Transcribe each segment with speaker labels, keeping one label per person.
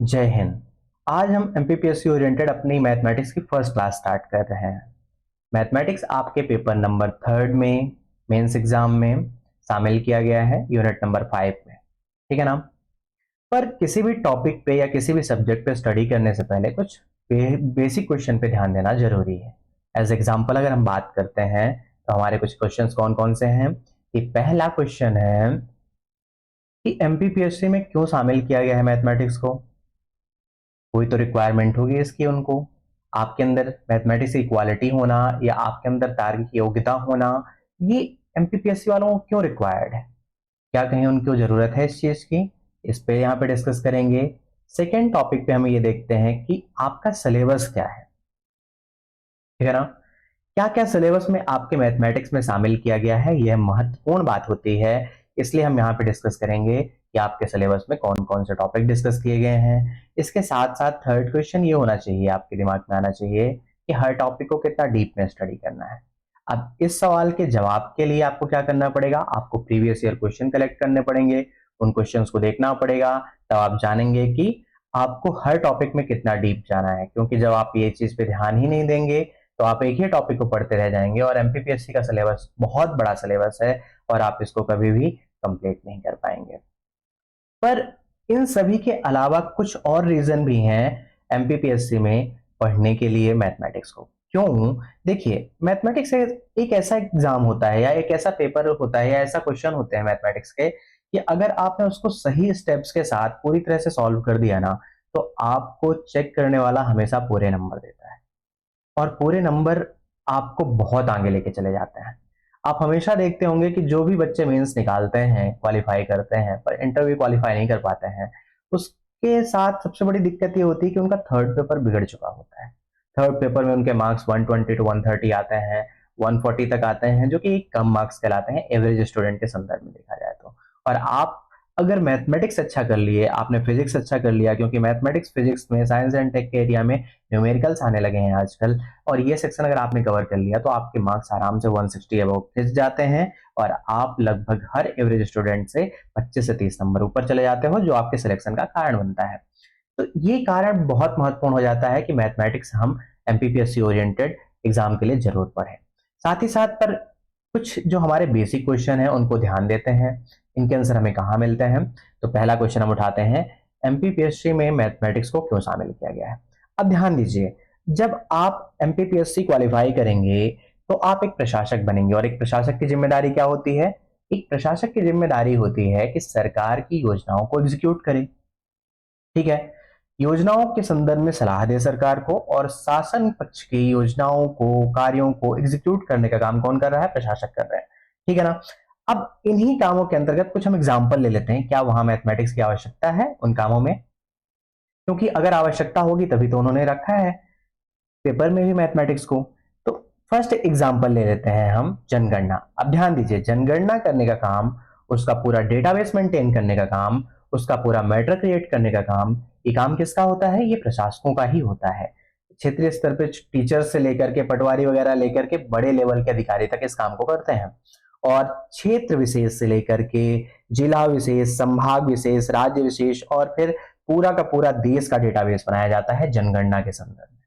Speaker 1: जय हिंद। आज हम एमपीपीएससी ओरिएंटेड अपनी मैथमेटिक्स की फर्स्ट क्लास स्टार्ट कर रहे हैं। मैथमेटिक्स आपके पेपर नंबर थर्ड में मेंस एग्जाम में शामिल किया गया है, यूनिट नंबर 5 में। ठीक है ना। पर किसी भी टॉपिक पे या किसी भी सब्जेक्ट पे स्टडी करने से पहले कुछ बेसिक क्वेश्चन पे ध्यान देना जरूरी है। एज एग्जाम्पल अगर हम बात करते हैं तो हमारे कुछ क्वेश्चंस कौन कौन से हैं कि पहला क्वेश्चन है कि एमपीपीएससी में क्यों शामिल किया गया है मैथमेटिक्स को। कोई तो रिक्वायरमेंट होगी इसकी उनको, आपके अंदर मैथमेटिक्स की क्वालिटी होना या आपके अंदर तार्किक योग्यता होना, ये एमपीपीएससी वालों को क्यों रिक्वायर्ड है, क्या कहीं उनको जरूरत है इस चीज की, इस पे यहाँ पे डिस्कस करेंगे। सेकेंड टॉपिक पे हम ये देखते हैं कि आपका सिलेबस क्या है। ठीक है ना। क्या क्या सिलेबस में आपके मैथमेटिक्स में शामिल किया गया है, यह महत्वपूर्ण बात होती है। इसलिए हम यहाँ पे डिस्कस करेंगे कि आपके सिलेबस में कौन कौन से टॉपिक डिस्कस किए गए हैं। इसके साथ साथ थर्ड क्वेश्चन ये होना चाहिए, आपके दिमाग में आना चाहिए कि हर टॉपिक को कितना डीप में स्टडी करना है। अब इस सवाल के जवाब के लिए आपको क्या करना पड़ेगा, आपको प्रीवियस ईयर क्वेश्चन कलेक्ट करने पड़ेंगे, उन क्वेश्चंस को देखना पड़ेगा। तब आप जानेंगे कि आपको हर टॉपिक में कितना डीप जाना है, क्योंकि जब आप ये चीज पे ध्यान ही नहीं देंगे तो आप एक ही टॉपिक को पढ़ते रह जाएंगे और एमपीपीएससी का सिलेबस बहुत बड़ा सिलेबस है और आप इसको कभी भी कंप्लीट नहीं कर पाएंगे। पर इन सभी के अलावा कुछ और रीजन भी हैं एमपीपीएससी में पढ़ने के लिए मैथमेटिक्स को। क्यों? देखिए, मैथमेटिक्स एक ऐसा एग्जाम होता है या एक ऐसा पेपर होता है या ऐसा क्वेश्चन होते हैं मैथमेटिक्स के कि अगर आपने उसको सही स्टेप्स के साथ पूरी तरह से सॉल्व कर दिया ना, तो आपको चेक करने वाला हमेशा पूरे नंबर देता है और पूरे नंबर आपको बहुत आगे लेके चले जाते हैं। आप हमेशा देखते होंगे कि जो भी बच्चे मेंस निकालते हैं, क्वालिफाई करते हैं, पर इंटरव्यू क्वालिफाई नहीं कर पाते हैं, उसके साथ सबसे बड़ी दिक्कत ये होती है कि उनका थर्ड पेपर बिगड़ चुका होता है। थर्ड पेपर में उनके मार्क्स 120 टू 130 आते हैं, 140 तक आते हैं, जो कि कम मार्क्स कहलाते हैं एवरेज स्टूडेंट के संदर्भ में देखा जाए तो। और आप अगर मैथमेटिक्स अच्छा कर लिए, आपने फिजिक्स अच्छा कर लिया, क्योंकि मैथमेटिक्स फिजिक्स में साइंस एंड टेक के एरिया में न्यूमेरिकल्स आने लगे हैं आजकल, और ये सेक्शन अगर आपने कवर कर लिया तो आपके मार्क्स आराम से 160 अबव खिंच जाते हैं और आप लगभग हर एवरेज स्टूडेंट से 25 से 30 नंबर ऊपर चले जाते हो, जो आपके सिलेक्शन का कारण बनता है। तो ये कारण बहुत महत्वपूर्ण हो जाता है कि मैथमेटिक्स हम एमपीपीएससी ओरिएंटेड एग्जाम के लिए जरूर पढ़ें। साथ ही साथ पर कुछ जो हमारे बेसिक क्वेश्चन है उनको ध्यान देते हैं, इनके आंसर हमें कहाँ मिलते हैं। तो पहला क्वेश्चन हम उठाते हैं, एमपीपीएससी में मैथमेटिक्स को क्यों शामिल किया गया है। अब ध्यान दीजिए, जब आप एमपीपीएससी क्वालिफाई करेंगे तो आप एक प्रशासक बनेंगे, और एक प्रशासक की जिम्मेदारी क्या होती है? एक प्रशासक की जिम्मेदारी होती है कि सरकार की योजनाओं को एग्जीक्यूट करे। ठीक है। योजनाओं के संदर्भ में सलाह दे सरकार को, और शासन पक्ष की योजनाओं को, कार्यों को एग्जीक्यूट करने का काम कौन कर रहा है? प्रशासक कर रहे हैं। ठीक है ना। अब इन्हीं कामों के अंतर्गत कुछ हम एग्जाम्पल ले लेते हैं, क्या वहां मैथमेटिक्स की आवश्यकता है उन कामों में, क्योंकि अगर आवश्यकता होगी तभी तो उन्होंने रखा है पेपर में भी मैथमेटिक्स को। तो फर्स्ट एग्जांपल ले लेते हैं हम, जनगणना। अब ध्यान दीजिए, जनगणना करने का काम, उसका पूरा डेटाबेस मेंटेन करने का काम, उसका पूरा मैटर क्रिएट करने का काम, ये काम किसका होता है? ये प्रशासकों का ही होता है। क्षेत्रीय स्तर पे टीचर से लेकर के पटवारी वगैरह लेकर के बड़े लेवल के अधिकारी तक इस काम को करते हैं। और क्षेत्र विशेष से लेकर के जिला विशेष, संभाग विशेष, राज्य विशेष, और फिर पूरा का पूरा देश का डेटाबेस बनाया जाता है जनगणना के संदर्भ में।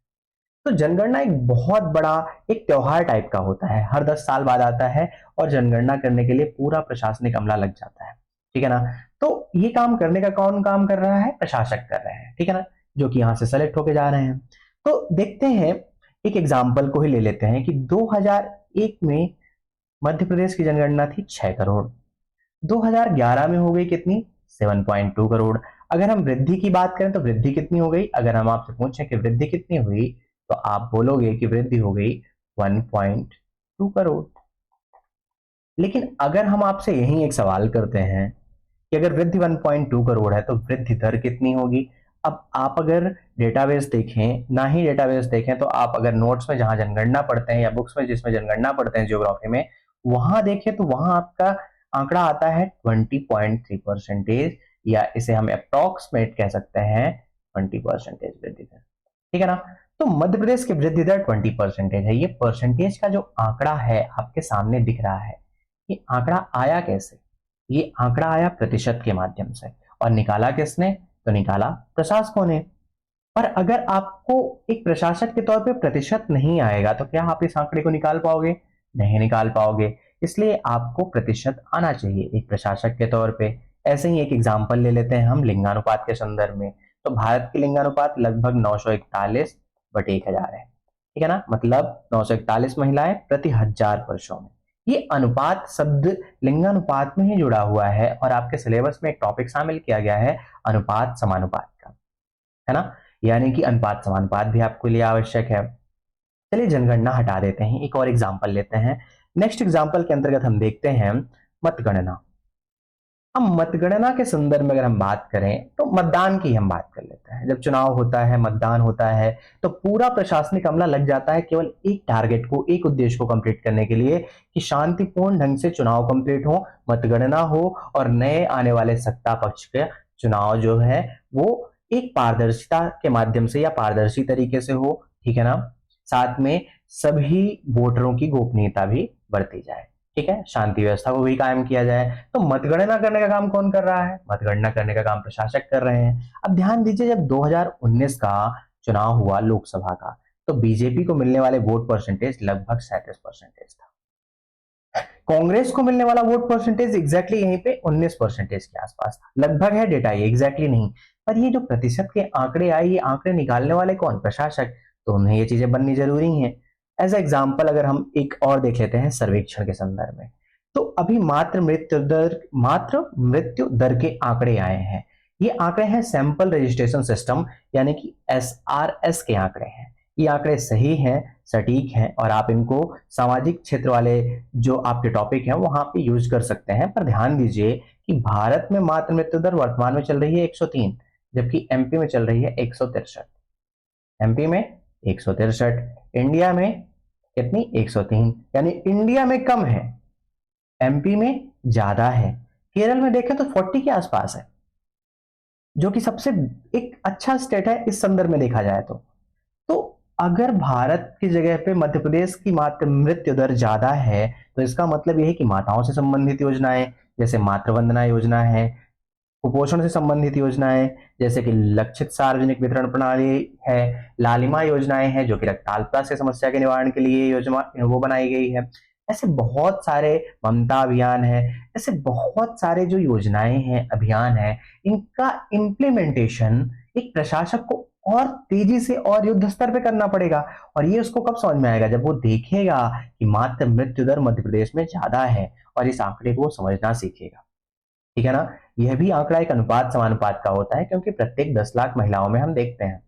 Speaker 1: तो जनगणना एक बहुत बड़ा एक त्योहार टाइप का होता है, हर 10 साल बाद आता है, और जनगणना करने के लिए पूरा प्रशासनिक अमला लग जाता है। ठीक है ना। तो ये काम करने का कौन काम कर रहा है? प्रशासक कर रहे हैं। ठीक है ना, जो कि यहां से सेलेक्ट होके जा रहे हैं। तो देखते हैं, एक एग्जाम्पल को ही ले लेते हैं कि 2001 में मध्य प्रदेश की जनगणना थी 6 करोड़, 2011 में हो गई कितनी? 7.2 करोड़। अगर हम वृद्धि की बात करें तो वृद्धि कितनी हो गई? अगर हम आपसे पूछें कि वृद्धि कितनी हुई, तो आप बोलोगे कि वृद्धि हो गई 1.2 करोड़। लेकिन अगर हम आपसे यही एक सवाल करते हैं कि अगर वृद्धि 1.2 करोड़ है तो वृद्धि दर कितनी होगी? अब आप अगर डेटाबेस देखें, ना ही डेटाबेस देखें, तो आप अगर नोट्स में जहां जनगणना पढ़ते हैं या बुक्स में जिसमें जनगणना पढ़ते हैं ज्योग्राफी में, वहां देखें तो वहां आपका आंकड़ा आता है 20.3%, या इसे हम अप्रोक्सीमेट कह सकते हैं 20% वृद्धि दर। ठीक है ना। तो मध्य प्रदेश की वृद्धि दर 20% है। ये परसेंटेज का जो आंकड़ा है आपके सामने दिख रहा है, ये आंकड़ा आया कैसे? ये आंकड़ा आया प्रतिशत के माध्यम से, और निकाला किसने? तो निकाला प्रशासकों ने। पर अगर आपको एक प्रशासक के तौर पे प्रतिशत नहीं आएगा तो क्या आप इस आंकड़े को निकाल पाओगे? नहीं निकाल पाओगे। इसलिए आपको प्रतिशत आना चाहिए एक प्रशासक के तौर पे। ऐसे ही एक एग्जाम्पल ले लेते हैं हम लिंगानुपात के संदर्भ में। तो भारत की लिंगानुपात लगभग 941/1000 है, ठीक है ना, मतलब 941 महिलाएं प्रति 1000 पुरुषों में। ये अनुपात शब्द लिंगानुपात में ही जुड़ा हुआ है और आपके सिलेबस में एक टॉपिक शामिल किया गया है अनुपात समानुपात का, है ना, यानी कि अनुपात समानुपात भी आपके लिए आवश्यक है। चलिए जनगणना हटा देते हैं, एक और एग्जाम्पल लेते हैं। नेक्स्ट एग्जाम्पल के अंतर्गत हम देखते हैं मतगणना। अब मतगणना के संदर्भ में अगर हम बात करें तो मतदान की हम बात कर लेते हैं। जब चुनाव होता है, मतदान होता है, तो पूरा प्रशासनिक अमला लग जाता है केवल एक टारगेट को, एक उद्देश्य को कंप्लीट करने के लिए कि शांतिपूर्ण ढंग से चुनाव कंप्लीट हो, मतगणना हो और नए आने वाले सत्ता पक्ष के चुनाव जो है वो एक पारदर्शिता के माध्यम से या पारदर्शी तरीके से हो, ठीक है ना। साथ में सभी वोटरों की गोपनीयता भी बरती जाए, ठीक है, शांति व्यवस्था को भी कायम किया जाए। तो मतगणना करने का काम कौन कर रहा है? मतगणना करने का काम प्रशासक कर रहे हैं। अब ध्यान दीजिए, जब 2019 का चुनाव हुआ लोकसभा का, तो बीजेपी को मिलने वाले वोट परसेंटेज लगभग 37% था। कांग्रेस को मिलने वाला वोट परसेंटेज एग्जैक्टली यहीं पे 19% के आसपास था। लगभग है डेटा, ये एग्जैक्टली नहीं, पर ये जो प्रतिशत के आंकड़े आए, ये आंकड़े निकालने वाले कौन? प्रशासक। तो उन्हें ये चीजें बननी जरूरी है। एज एग्जाम्पल अगर हम एक और देख लेते हैं सर्वेक्षण के संदर्भ में, तो अभी मात्र मृत्यु दर के आंकड़े आए हैं। ये आंकड़े हैं सैंपल रजिस्ट्रेशन सिस्टम यानी कि SRS के आंकड़े हैं। ये आंकड़े सही हैं, सटीक हैं और आप इनको सामाजिक क्षेत्र वाले जो आपके टॉपिक हैं वहां पे यूज कर सकते हैं। पर ध्यान दीजिए कि भारत में मातृ मृत्यु दर वर्तमान में चल रही है 103, जबकि एमपी में चल रही है 163। एमपी में 163, इंडिया में कितनी? 103, यानी इंडिया में कम है, एमपी में ज्यादा है। केरल में देखें तो 40 के आसपास है, जो कि सबसे एक अच्छा स्टेट है इस संदर्भ में देखा जाए तो अगर भारत की जगह पे मध्य प्रदेश की मातृ मृत्यु दर ज्यादा है तो इसका मतलब यह है कि माताओं से संबंधित योजनाएं जैसे मातृवंदना योजना है, कुपोषण से संबंधित योजनाएं जैसे कि लक्षित सार्वजनिक वितरण प्रणाली है, लालिमा योजनाएं हैं जो कि रक्ताल्पता से समस्या के निवारण के लिए योजना वो बनाई गई है। ऐसे बहुत सारे, ममता अभियान है, ऐसे बहुत सारे जो योजनाएं हैं, अभियान है, इनका इम्प्लीमेंटेशन एक प्रशासक को और तेजी से और युद्ध स्तर पे करना पड़ेगा। और ये उसको कब समझ में आएगा? जब वो देखेगा कि मातृ मृत्यु दर मध्य प्रदेश में ज्यादा है और इस आंकड़े को समझना सीखेगा, ठीक है ना। यह भी आंकड़ा एक अनुपात समानुपात का होता है क्योंकि प्रत्येक 10 लाख महिलाओं में हम देखते हैं,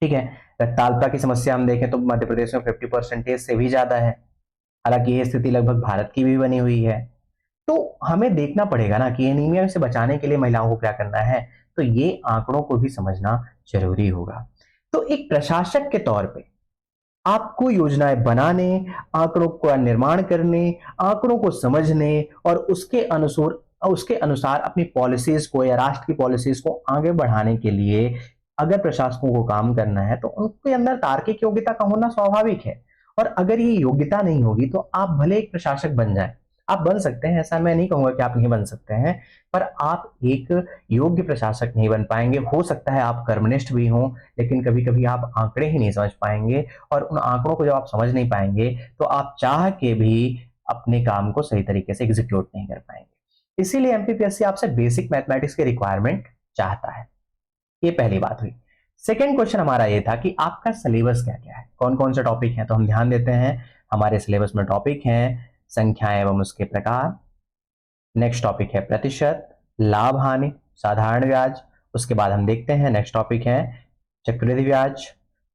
Speaker 1: ठीक है। रक्ताल्पता की समस्या हम देखें तो मध्य प्रदेश में 50% से भी ज्यादा है, हालांकि यह स्थिति लगभग भारत की भी बनी हुई है। तो हमें देखना पड़ेगा ना कि एनीमिया से बचाने के लिए महिलाओं को क्या करना है, तो ये आंकड़ों को भी समझना जरूरी होगा। तो एक प्रशासक के तौर पे आपको योजनाएं बनाने, आंकड़ों का निर्माण करने, आंकड़ों को समझने और उसके अनुसार अपनी पॉलिसीज को या राष्ट्र की पॉलिसीज को आगे बढ़ाने के लिए अगर प्रशासकों को काम करना है तो उनके अंदर तार्किक योग्यता का होना स्वाभाविक है। और अगर ये योग्यता नहीं होगी तो आप भले एक प्रशासक बन जाए, आप बन सकते हैं, ऐसा मैं नहीं कहूंगा कि आप नहीं बन सकते हैं, पर आप एक योग्य प्रशासक नहीं बन पाएंगे। हो सकता है आप कर्मनिष्ठ भी हों, लेकिन कभी कभी आप आंकड़े ही नहीं समझ पाएंगे और उन आंकड़ों को जब आप समझ नहीं पाएंगे तो आप चाह के भी अपने काम को सही तरीके से एग्जीक्यूट नहीं कर पाएंगे। इसीलिए एमपीपीएससी आपसे बेसिक मैथमेटिक्स के रिक्वायरमेंट चाहता है। ये पहली बात हुई। सेकेंड क्वेश्चन हमारा ये था कि आपका सिलेबस क्या क्या है, कौन कौन से टॉपिक हैं। तो हम ध्यान देते हैं, हमारे सिलेबस में टॉपिक हैं संख्या एवं उसके प्रकार, नेक्स्ट टॉपिक है प्रतिशत, लाभ हानि, साधारण ब्याज। उसके बाद हम देखते हैं नेक्स्ट टॉपिक है चक्रवृद्धि ब्याज,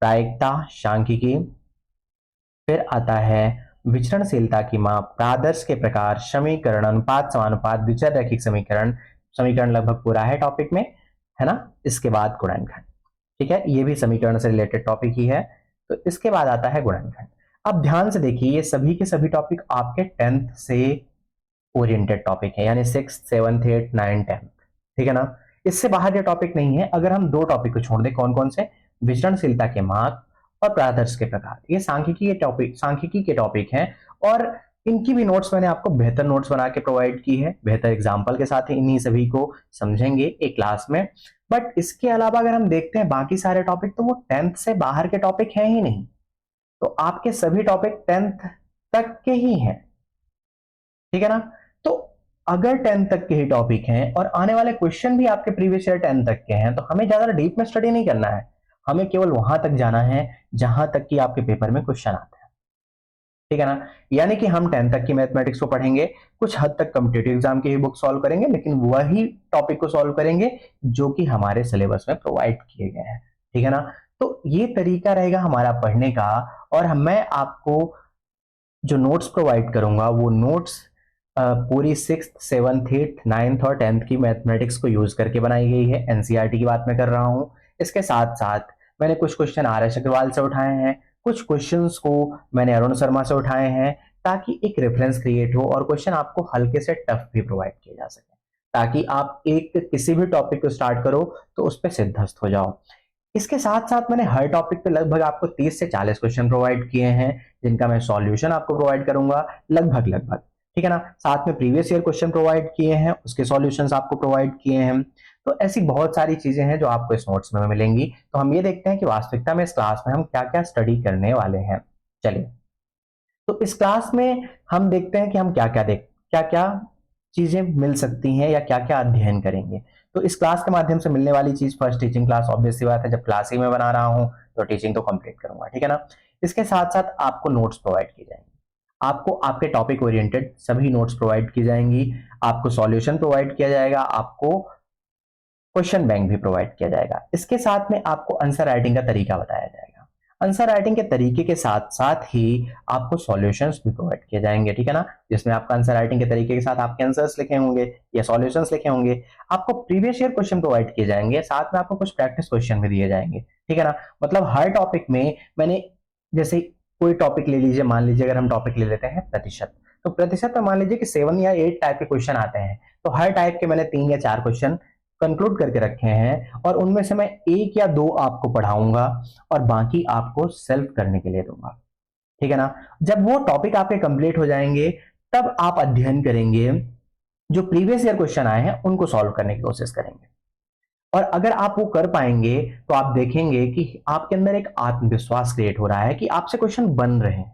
Speaker 1: प्रायिकता, सांख्यिकी। फिर आता है विचरणशीलता की माप, प्रादर्श के प्रकार, समीकरण, अनुपात समानुपात, द्विचर रैखिक समीकरण। समीकरण लगभग पूरा है टॉपिक में, है ना। इसके बाद गुणनखंड, ठीक है, ये भी समीकरण से रिलेटेड टॉपिक ही है। तो इसके बाद आता है गुणनखंड। अब ध्यान से देखिए, ये सभी के सभी टॉपिक आपके 10th से ओरिएंटेड टॉपिक है, यानी 6th 7th 8th 9th 10th, ठीक है ना। इससे बाहर ये टॉपिक नहीं है। अगर हम दो टॉपिक को छोड़ दें, कौन कौन से? विचरणशीलता के माप और प्रादर्श के प्रकार, ये सांख्यिकी के टॉपिक हैं। और इनकी भी नोट्स मैंने आपको बेहतर नोट्स बना के प्रोवाइड की है, बेहतर एग्जाम्पल के साथ इन्हीं सभी को समझेंगे एक क्लास में। बट इसके अलावा अगर हम देखते हैं बाकी सारे टॉपिक, तो वो 10th से बाहर के टॉपिक हैं ही नहीं। तो आपके सभी टॉपिक 10th तक के ही हैं, ठीक है ना। तो अगर 10th तक के ही टॉपिक हैं और आने वाले क्वेश्चन भी आपके प्रीवियस ईयर 10th तक के हैं, तो हमें ज्यादा डीप में स्टडी नहीं करना है, हमें केवल वहां तक जाना है जहां तक कि आपके पेपर में क्वेश्चन आते हैं, ठीक है ना। यानी कि हम 10th तक की मैथमेटिक्स को पढ़ेंगे, कुछ हद तक कॉम्पिटिटिव एग्जाम की ही बुक सॉल्व करेंगे, लेकिन वही टॉपिक को सॉल्व करेंगे जो कि हमारे सिलेबस में प्रोवाइड किए गए हैं, ठीक है ना। तो ये तरीका रहेगा हमारा पढ़ने का। और मैं आपको जो नोट्स प्रोवाइड करूंगा वो नोट्स पूरी 6th 7th 8th 9th और 10th की मैथमेटिक्स को यूज करके बनाई गई है, एनसीईआरटी की बात मैं कर रहा हूं। इसके साथ साथ मैंने कुछ क्वेश्चन आर एस अग्रवाल से उठाए हैं, कुछ क्वेश्चंस को मैंने अरुण शर्मा से उठाए हैं, ताकि एक रेफरेंस क्रिएट हो और क्वेश्चन आपको हल्के से टफ भी प्रोवाइड किए जा सके, ताकि आप एक किसी भी टॉपिक को स्टार्ट करो तो उस पर सिद्धस्त हो जाओ। इसके साथ साथ मैंने हर टॉपिक पे लगभग आपको 30 से 40 क्वेश्चन प्रोवाइड किए हैं, जिनका मैं सॉल्यूशन आपको प्रोवाइड करूंगा लगभग लगभग, ठीक है ना। साथ में प्रीवियस ईयर क्वेश्चन प्रोवाइड किए हैं, उसके सॉल्यूशंस आपको प्रोवाइड किए हैं। तो ऐसी बहुत सारी चीजें हैं जो आपको इस नोट्स में मिलेंगी। तो हम ये देखते हैं कि वास्तविकता में इस क्लास में हम क्या क्या स्टडी करने वाले हैं। चलिए, तो इस क्लास में हम देखते हैं कि हम क्या क्या चीजें मिल सकती हैं या क्या क्या अध्ययन करेंगे। तो इस क्लास के माध्यम से मिलने वाली चीज, फर्स्ट टीचिंग क्लास, ऑब्वियस सी बात है, जब क्लास ही में बना रहा हूं तो टीचिंग तो कंप्लीट करूंगा, ठीक है ना। इसके साथ साथ आपको नोट्स प्रोवाइड किए जाएंगे, आपको आपके टॉपिक ओरिएंटेड सभी नोट्स प्रोवाइड की जाएंगी, आपको सॉल्यूशन प्रोवाइड किया जाएगा, आपको क्वेश्चन बैंक भी प्रोवाइड किया जाएगा। इसके साथ में आपको आंसर राइटिंग का तरीका बताया जाएगा। आंसर राइटिंग के तरीके के साथ साथ ही आपको सॉल्यूशंस भी प्रोवाइड किए जाएंगे, ठीक है ना, जिसमें आपका आंसर राइटिंग के तरीके के साथ आपके आंसर्स लिखे होंगे या सॉल्यूशंस लिखे होंगे। आपको प्रीवियस ईयर क्वेश्चन प्रोवाइड किए जाएंगे, साथ में आपको कुछ प्रैक्टिस क्वेश्चन भी दिए जाएंगे, ठीक है ना। मतलब हर टॉपिक में मैंने, जैसे कोई टॉपिक ले लीजिए, मान लीजिए अगर हम टॉपिक ले लेते हैं प्रतिशत, तो प्रतिशत में मान लीजिए कि 7 या 8 टाइप के क्वेश्चन आते हैं, तो हर टाइप के मैंने 3 या 4 क्वेश्चन कंक्लूड करके रखे हैं, और उनमें से मैं 1 या 2 आपको पढ़ाऊंगा और बाकी आपको सेल्फ करने के लिए दूंगा, ठीक है ना। जब वो टॉपिक आपके कंप्लीट हो जाएंगे, तब आप अध्ययन करेंगे, जो प्रीवियस ईयर क्वेश्चन आए हैं उनको सॉल्व करने की कोशिश करेंगे। और अगर आप वो कर पाएंगे तो आप देखेंगे कि आपके अंदर एक आत्मविश्वास क्रिएट हो रहा है कि आपसे क्वेश्चन बन रहे हैं,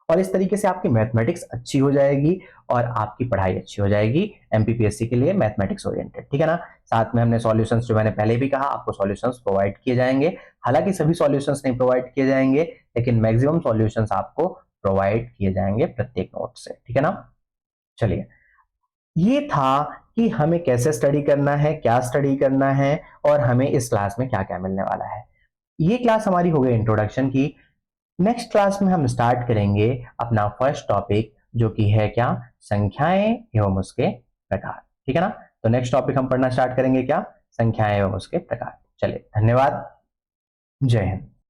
Speaker 1: और इस तरीके से आपकी मैथमेटिक्स अच्छी हो जाएगी और आपकी पढ़ाई अच्छी हो जाएगी एमपीपीएससी के लिए मैथमेटिक्स ओरिएंटेड, ठीक है ना। साथ में हमने सॉल्यूशंस, जो मैंने पहले भी कहा, आपको सॉल्यूशंस प्रोवाइड किए जाएंगे। हालांकि सभी सॉल्यूशंस नहीं प्रोवाइड किए जाएंगे, लेकिन मैक्सिमम सॉल्यूशंस आपको प्रोवाइड किए जाएंगे प्रत्येक नोट से, ठीक है ना। चलिए, ये था कि हमें कैसे स्टडी करना है, क्या स्टडी करना है, और हमें इस क्लास में क्या क्या मिलने वाला है। ये क्लास हमारी हो गई इंट्रोडक्शन की। नेक्स्ट क्लास में हम स्टार्ट करेंगे अपना फर्स्ट टॉपिक, जो कि है क्या, संख्याएं एवं उसके प्रकार, ठीक है ना। तो नेक्स्ट टॉपिक हम पढ़ना स्टार्ट करेंगे क्या, संख्याएं एवं उसके प्रकार। चलिए, धन्यवाद, जय हिंद।